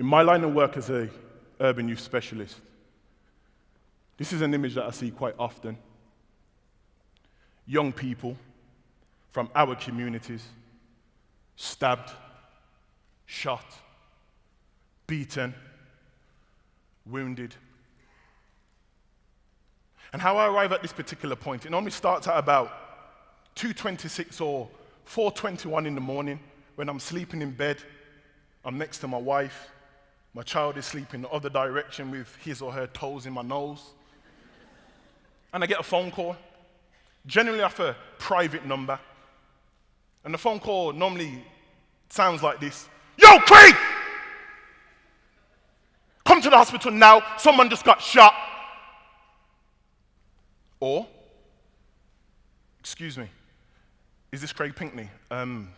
In my line of work as a urban youth specialist, this is an image that I see quite often. Young people from our communities, stabbed, shot, beaten, wounded. And how I arrive at this particular point, it normally starts at about 2:26 or 4:21 in the morning when I'm sleeping in bed. I'm next to my wife. My child is sleeping the other direction with his or her toes in my nose. And I get a phone call, generally off a private number. And the phone call normally sounds like this. Yo, Craig! Come to the hospital now, someone just got shot. Or, excuse me, is this Craig Pinkney? I'm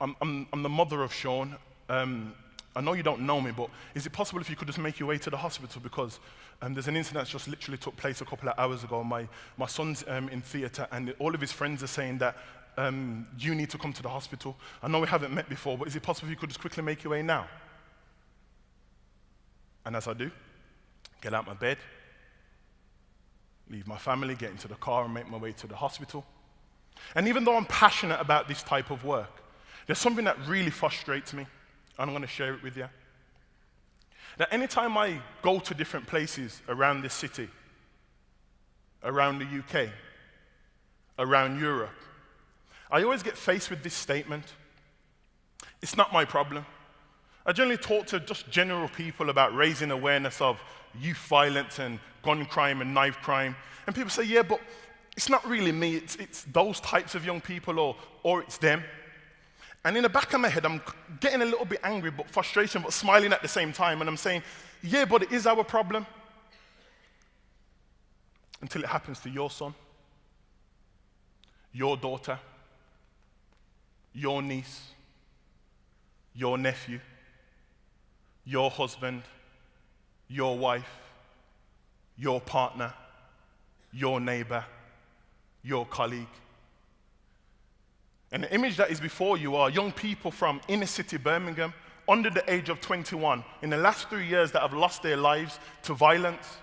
the mother of Sean. I know you don't know me, but is it possible if you could just make your way to the hospital because there's an incident that just literally took place a couple of hours ago. My son's in theatre and all of his friends are saying that you need to come to the hospital. I know we haven't met before, but is it possible if you could just quickly make your way now? And as I do, get out my bed, leave my family, get into the car and make my way to the hospital. And even though I'm passionate about this type of work, there's something that really frustrates me, and I'm going to share it with you. That anytime I go to different places around this city, around the UK, around Europe, I always get faced with this statement: it's not my problem. I generally talk to just general people about raising awareness of youth violence and gun crime and knife crime, and people say, yeah, but it's not really me, it's those types of young people or it's them. And in the back of my head, I'm getting a little bit angry, but frustration, but smiling at the same time, and I'm saying, yeah, but it is our problem. Until it happens to your son, your daughter, your niece, your nephew, your husband, your wife, your partner, your neighbor, your colleague. And the image that is before you are young people from inner city Birmingham, under the age of 21, in the last 3 years that have lost their lives to violence.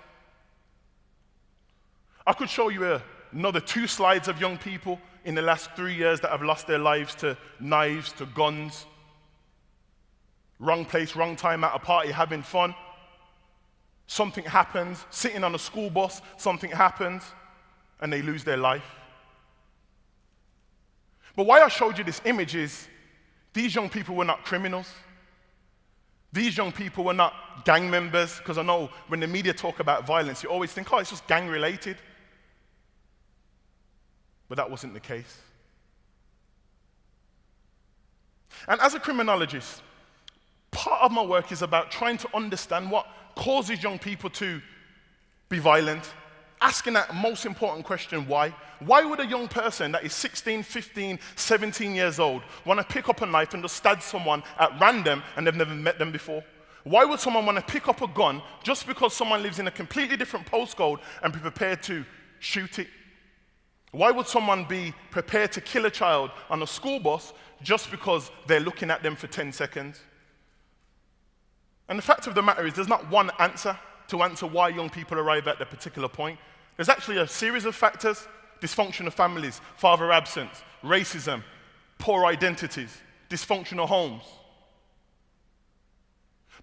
I could show you another 2 slides of young people in the last 3 years that have lost their lives to knives, to guns. Wrong place, wrong time at a party, having fun. Something happens, sitting on a school bus, something happens, and they lose their life. But why I showed you this image is these young people were not criminals. These young people were not gang members, because I know when the media talk about violence, you always think, oh, it's just gang related. But that wasn't the case. And as a criminologist, part of my work is about trying to understand what causes young people to be violent, asking that most important question, why? Why would a young person that is 16, 15, 17 years old want to pick up a knife and just stab someone at random and they've never met them before? Why would someone want to pick up a gun just because someone lives in a completely different postcode and be prepared to shoot it? Why would someone be prepared to kill a child on a school bus just because they're looking at them for 10 seconds? And the fact of the matter is there's not one answer to answer why young people arrive at that particular point. There's actually a series of factors: dysfunctional families, father absence, racism, poor identities, dysfunctional homes.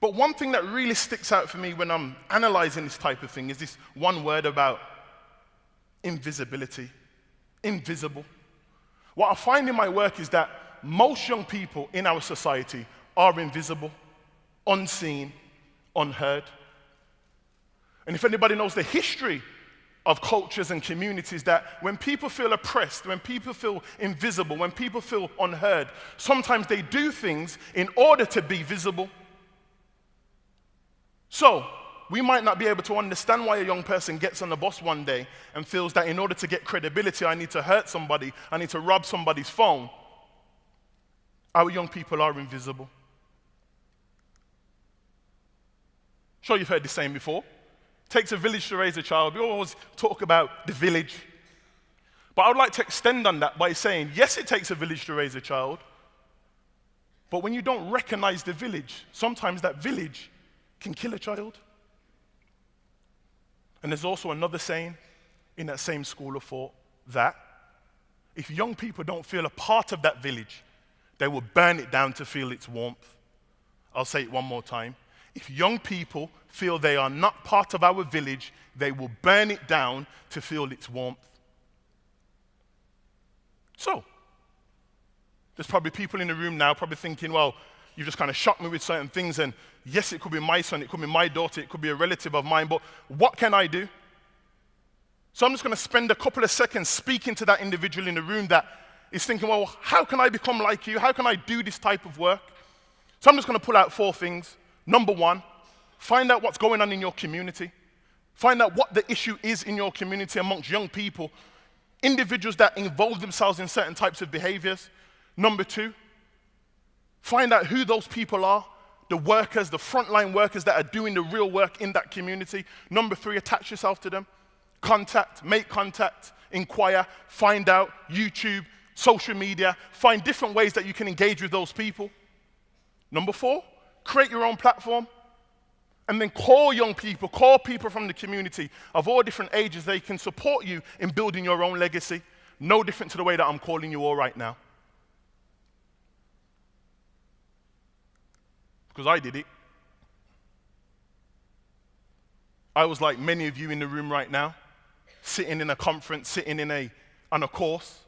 But one thing that really sticks out for me when I'm analyzing this type of thing is this one word about invisibility. Invisible. What I find in my work is that most young people in our society are invisible, unseen, unheard. And if anybody knows the history of cultures and communities, that when people feel oppressed, when people feel invisible, when people feel unheard, sometimes they do things in order to be visible. So, we might not be able to understand why a young person gets on the bus one day and feels that in order to get credibility, I need to hurt somebody, I need to rob somebody's phone. Our young people are invisible. Sure, you've heard this saying before. Takes a village to raise a child. We always talk about the village. But I would like to extend on that by saying, yes, it takes a village to raise a child, But when you don't recognize the village, sometimes that village can kill a child. And there's also another saying in that same school of thought that if young people don't feel a part of that village, they will burn it down to feel its warmth. I'll say it one more time. If young people feel they are not part of our village, they will burn it down to feel its warmth. So, there's probably people in the room now probably thinking, well, you just kind of shocked me with certain things, and yes, it could be my son, it could be my daughter, it could be a relative of mine, but what can I do? So I'm just going to spend a couple of seconds speaking to that individual in the room that is thinking, well, how can I become like you? How can I do this type of work? So I'm just going to pull out 4 things. Number 1, find out what's going on in your community. Find out what the issue is in your community amongst young people, individuals that involve themselves in certain types of behaviors. Number 2, find out who those people are, the workers, the frontline workers that are doing the real work in that community. Number 3, attach yourself to them. Contact, make contact, inquire, find out, YouTube, social media, find different ways that you can engage with those people. Number 4, create your own platform. And then call young people, call people from the community of all different ages. They can support you in building your own legacy. No different to the way that I'm calling you all right now. Because I did it. I was like many of you in the room right now, sitting in a conference, sitting on a course.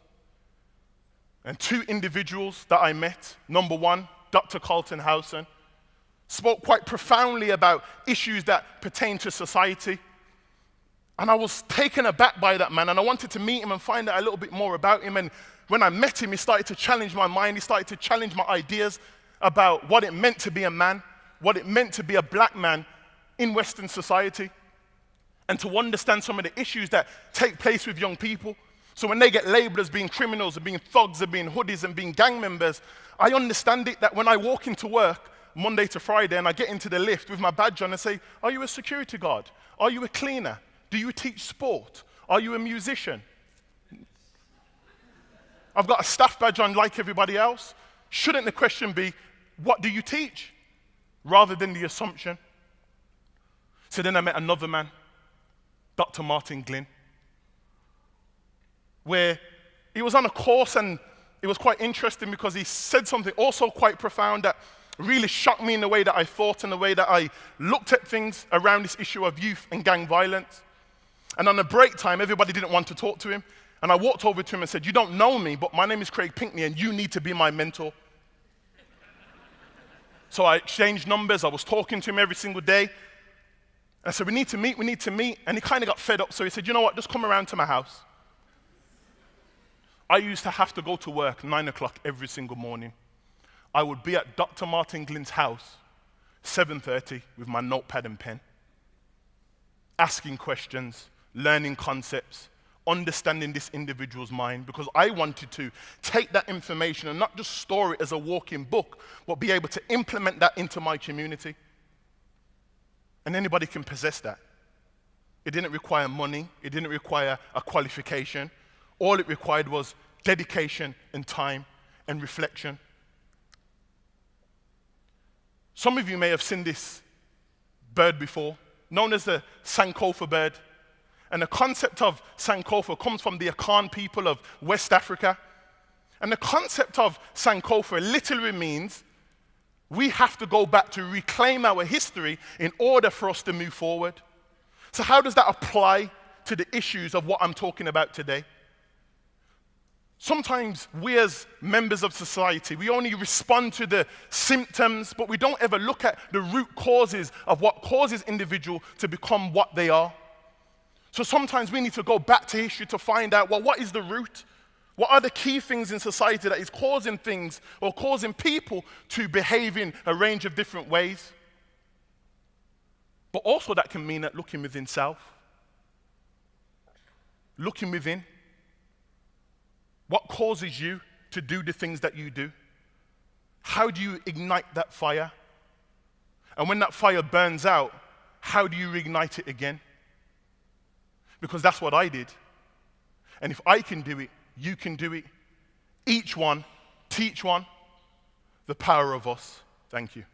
And 2 individuals that I met, number 1, Dr. Carlton Howson, spoke quite profoundly about issues that pertain to society. And I was taken aback by that man, and I wanted to meet him and find out a little bit more about him. And when I met him, he started to challenge my mind. He started to challenge my ideas about what it meant to be a man, what it meant to be a black man in Western society, and to understand some of the issues that take place with young people. So when they get labeled as being criminals, and being thugs, and being hoodies, and being gang members, I understand it that when I walk into work Monday to Friday and I get into the lift with my badge on and say, are you a security guard? Are you a cleaner? Do you teach sport? Are you a musician? I've got a staff badge on like everybody else. Shouldn't the question be, what do you teach? Rather than the assumption. So then I met another man, Dr. Martin Glynn, where he was on a course, and it was quite interesting because he said something also quite profound that really shocked me in the way that I thought and the way that I looked at things around this issue of youth and gang violence. And on the break time, everybody didn't want to talk to him. And I walked over to him and said, you don't know me, but my name is Craig Pinkney, and you need to be my mentor. So I exchanged numbers. I was talking to him every single day. I said, we need to meet. And he kind of got fed up. So he said, you know what, just come around to my house. I used to have to go to work 9 o'clock every single morning. I would be at Dr. Martin Glynn's house, 7:30, with my notepad and pen, asking questions, learning concepts, understanding this individual's mind, because I wanted to take that information and not just store it as a walking book, but be able to implement that into my community. And anybody can possess that. It didn't require money. It didn't require a qualification. All it required was dedication and time and reflection. Some of you may have seen this bird before, known as the Sankofa bird. And the concept of Sankofa comes from the Akan people of West Africa. And the concept of Sankofa literally means we have to go back to reclaim our history in order for us to move forward. So how does that apply to the issues of what I'm talking about today? Sometimes we as members of society, we only respond to the symptoms, but we don't ever look at the root causes of what causes individuals to become what they are. So sometimes we need to go back to history to find out, well, what is the root? What are the key things in society that is causing things or causing people to behave in a range of different ways? But also that can mean that looking within self. Looking within. What causes you to do the things that you do? How do you ignite that fire? And when that fire burns out, how do you reignite it again? Because that's what I did. And if I can do it, you can do it. Each one, teach one. the power of us. Thank you.